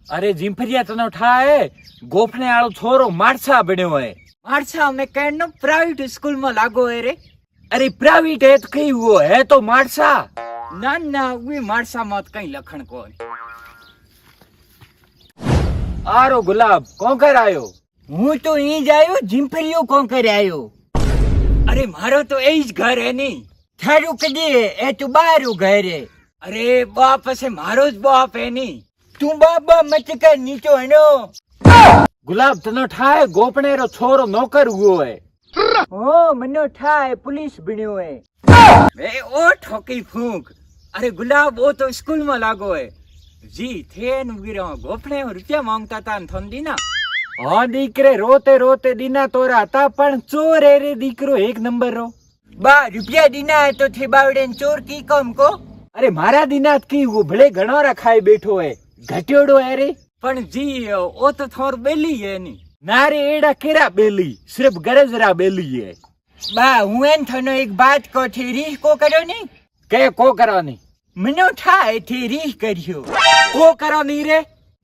अरे जिम्फरिया तने ठाए गोफने आलो छोरो मारसा बन्यो है। मारसा में कहनो प्राइवेट स्कूल में लागो है रे। अरे प्राइवेट है तो कई वो है तो मारसा ना ना वी मारसा मत कहीं लखन को आरो गुलाब कौन कर आयो? हूँ तो यही जायो जिम्फरियो कौन कर आयो। अरे मारो तो यही घर है नहीं थारू कदी है ए तो बारू घर है। अरे बाप से मारो ज बाप है नहीं तू बाबा मत कर नीचो है नो। गुलाब तने ठाए गोपने रो छोरो नौकर हुओ है। ओ मनो ठाए पुलिस बन्यो है। ए ओ ठोकी फूंक। अरे गुलाब वो तो स्कूल में लागो है जी थे वीरो गोपने रुपया मांगता था थोन दी ना। हाँ दीकरे रोते रोते दीना तोरा था पण चोर है रे दीकरो एक नंबर रो। बा रुपया दीना है तो थे बावड़े चोर की कम को। अरे मारा दिनात की वो भले घणो रखाए बैठो है घट्योड़ो है रे। पण जी वो तो थोर बेली है नी ना रे एड़ा केरा बेली सिर्फ गरजरा बेली है। बा हूँ एन थनो एक बात को थे रीह को करो नी के को करवानी मनो ठाए थे रीह करियो को करवानी रे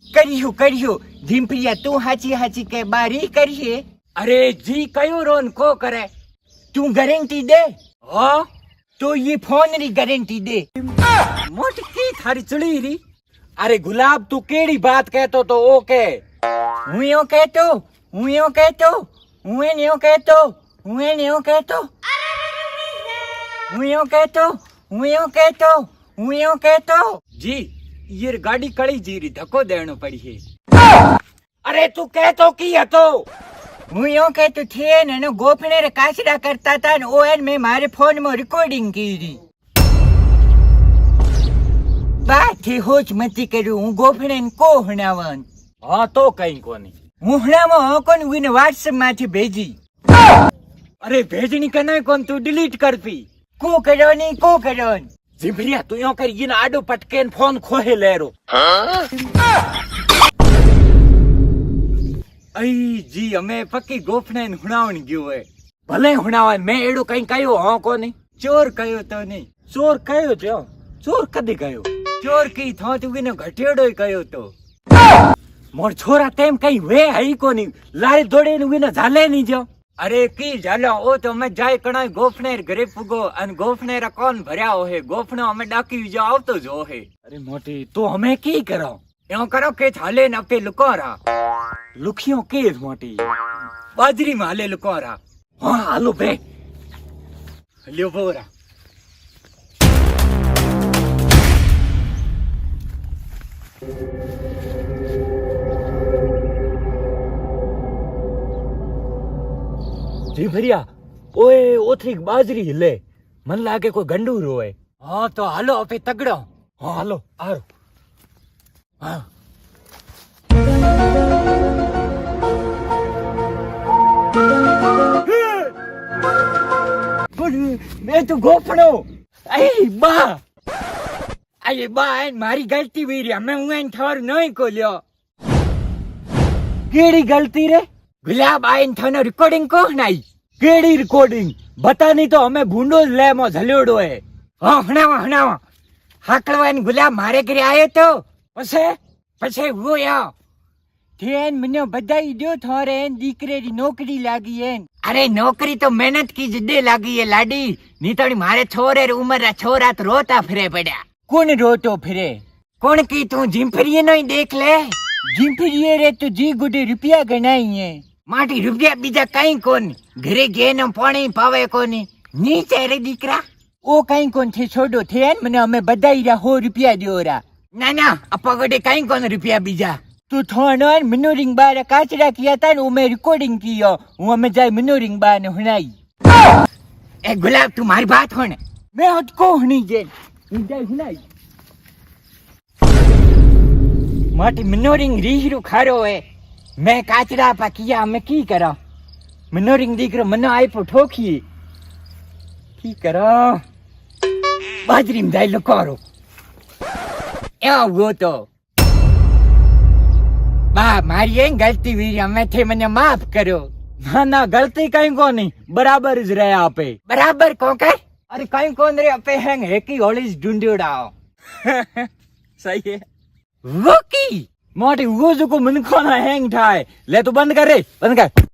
करियो करियो जिम्फरिया तू हाची हाची के बारी करिए। अरे जी कयो रोन को करे तू गारंटी दे। हाँ तो ये फोन री गारंटी दे मोटकी थारी चढ़ी री। अरे गुलाब तू केड़ी बात कहतो तो ओके हूँ यो कहतो हूँ यो कहतो हूँ यो कहतो हूँ यो कहतो हूँ यो कहतो हूँ यो कहतो हूँ यो कहतो जी ये गाड़ी कड़ी जी री धक्को देनो पड़ी है। अरे तू कहतो की हतो हूँ यो कहतो थे ने गोफने रे काचड़ा करता था न ओएन में मारे फोन में रिकॉर्डिंग की री। बात थी होच मती करू हूँ गोफने को हणावन। हाँ तो कहीं कोनी हूँ हणावो कोन विन व्हाट्सएप माथे भेजी। अरे भेजनी कना कोन तू डिलीट कर पी को करो नी को करो जिम्फरिया तू यो कर ये ना आडो पटकेन फोन खोहे ले रो। आई जी हमें पक्की गोफने हुणावण गयो है। भले हुणावा मैं एड़ो कहीं कयो हाँ कोनी चोर कयो तो नहीं चोर कयो जो चोर कदी कयो चोर की थो तू विनो घटियोड़ो कयो तो मोर छोरा तेम कहीं वे हई कोनी लारी दौड़े नु विना झाले नहीं जो। अरे की झालो ओ तो मैं जाय कणाय गोफने घरे पुगो अन गोफने रा कौन भर्या हो है गोफनो हमें डाकी जो आवतो जो है। अरे मोटी तू हमें की करो यो करो के थाले न पे लुकोरा लुखियो के मोटी बाजरी में हाले लुकोरा। हाँ हालो बे लियो बोरा जी भरिया ओए ओथरी बाजरी हिले मन लागे कोई गंडू रोए। हाँ तो हालो अपे तगड़ो। हाँ हालो आरो हाँ मैं तो गोफड़ो आई बा अरे बा मारी गलती हुई री हमें उन थोर नहीं को लियो। केड़ी गलती रे गुलाब आइन थनो रिकॉर्डिंग को नहीं केड़ी रिकॉर्डिंग बता नहीं तो हमें भूंडो ले मो झलियोड़ो है। हाँ हणावा हाकड़वान गुलाब मारे घरे आयो तो पछे वो या थेन मने बधाई दो थोरे दीकरे री नौकरी लागी है। अरे नौकरी तो मेहनत की जिद्दे लागी है लाडी नी तो मारे छोरे री उम्र रा छोरा तो रोता फिरे पड़ा। कौन रोतो फिरे कौन की तू जिम्फरिये नहीं देख ले जिम्फरिये रे तो जी गुडे रुपया गणाई है माटी रुपया बीजा कहीं कोन घरे गे न पानी पावे कोनी नीचे रे दीकरा ओ कहीं कोन थे छोड़ो थे मने हमें बधाई रा हो रुपया दियो रा ना ना अपा गोडे कहीं कोन रुपया बीजा तू थोनो मनोरिंग बार काचड़ा किया था न मैं रिकॉर्डिंग कियो हूँ हमें जाए मनोरिंग बार ने हुनाई। ए गुलाब तुम्हारी बात होने मैं हट को हुनी जे जाए हुनाई माटी मनोरिंग रीहरो खारो है मैं काचड़ा पा किया मैं की करा मनोरिंग दीकरो मनो आई पो ठोकी की करा बाजरी में जाए लुकारो ए वो तो बा मारी एक गलती हुई हमें थे मने माफ करो। ना ना गलती कहीं को नहीं बराबर इज रहे आपे बराबर कौन कर अरे कहीं कौन रे अपे हैंग है की होली ढूंढियोड़ाओ सही है वो की મોટી ઉગો જો કો મન ખાના હેંગ થાય લે તું બંધ કર રે બંધ કર